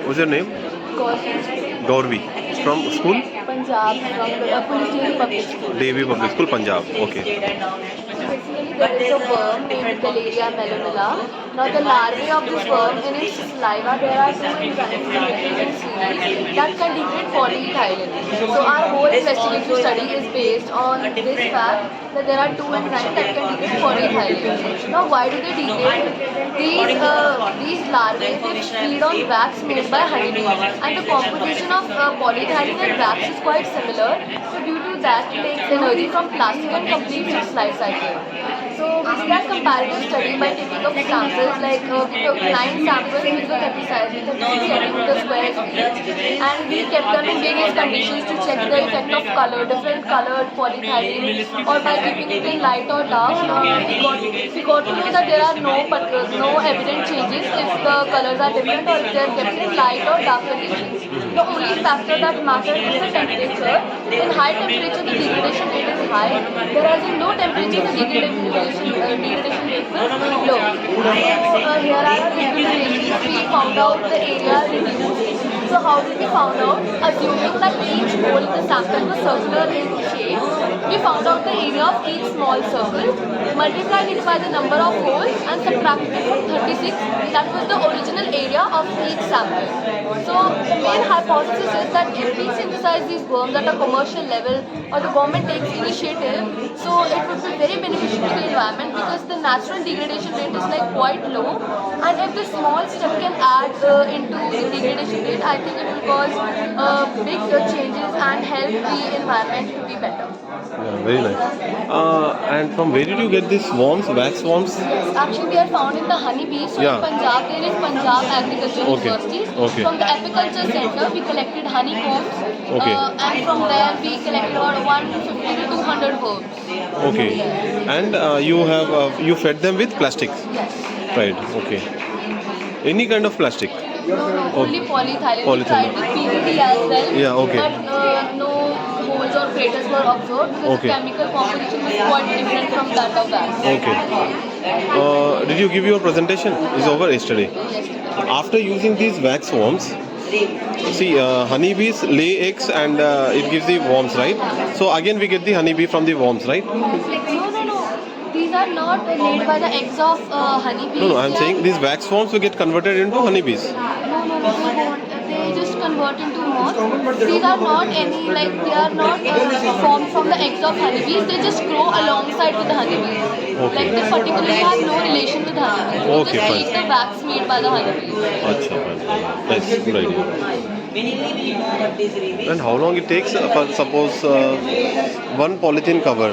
What's your name? Gauravi. From school? Punjab, from the Police Public School. Davy Public School, Punjab. Okay. Basically, there is a worm named Galeria melonella. Now, the larvae of this worm, in its saliva, there are two enzymes that can degrade polyethylene. So, our whole investigative study is based on this fact that there are two enzymes that can degrade polyethylene. Now, why do they degrade? These larvae, they feed on wax made by honeybees, and the composition of polyethylene and wax is quite similar. So, due to that, it takes energy from plastic and completes its life cycle. So we did a comparative study by taking up samples, like we took 9 samples with the 30 centimeter square and we kept them in various conditions to check the effect of color, different colored polyethylene, or by keeping it in light or dark. We got to know that there are no evident changes if the colors are different or if they are kept in light or dark conditions. The only factor that matters is the temperature. In high temperature, the degradation rate is high, whereas in low temperature, the degradation rate is low. So here are our representations. We found out the area reduced. So how did we found out? Assuming that each hole in the sample was circular in shape, we found out the area of each small circle, multiplied it by the number of holes and subtracted it from 36. That was the original area of each sample. So the main hypothesis is that if we synthesize these worms at a commercial level or the government takes initiative, so it would be very beneficial to the environment because the natural degradation rate is like quite low, and if this small step can add into the degradation rate, I think it will cause big changes and help the environment to be better. Yeah, very nice. And from where did you get these worms, wax worms? Yes, actually they are found in the honeybees. So Yeah. in Punjab, there is Punjab Agriculture Okay. University. Okay. From the apiculture center, we collected honeycombs. Okay. And from there, we collected about 150 to 200 worms. Okay. And you fed them with plastics? Yes. Right. Okay. Any kind of plastic? No, only polyethylene. We Polyethylene. tried with PVD as well. Yeah, okay. But no holes or craters were observed because Okay. the chemical composition was quite different from that of wax. Okay. Did you give your presentation? It's over yesterday. Yesterday. After using these wax worms, see, honeybees lay eggs and it gives the worms, right? So again we get the honeybee from the worms, right? No. These are not laid by the eggs of honeybees. No, I'm saying these wax worms will get converted into honeybees. No, they won't. They just convert into moths. These are not they are not formed from the eggs of honeybees. They just grow alongside with the honeybees. Okay. Like they particularly have no relation with the honeybees. They Okay, just fine. eat the wax made by the honeybees. Acha, fine. Nice, good idea. And how long it takes for suppose one polythene cover?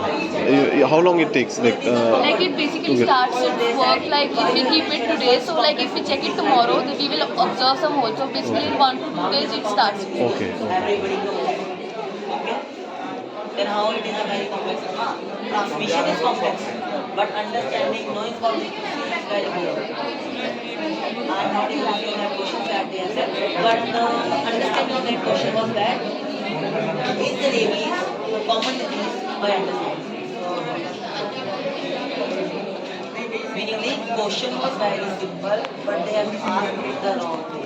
How long it takes? Like it basically starts its work like if we keep it today, so like if we check it tomorrow, then we will observe some holes. So basically in 1 to 2 days it starts. Okay. Then how it is a very complex. Transmission is complex, but understanding, knowing communication is very complex. I'm not able to give that question that day as well, but understanding of that question was that is the rabies common disease by understanding? Meaning the question was very simple, but they have asked the wrong way.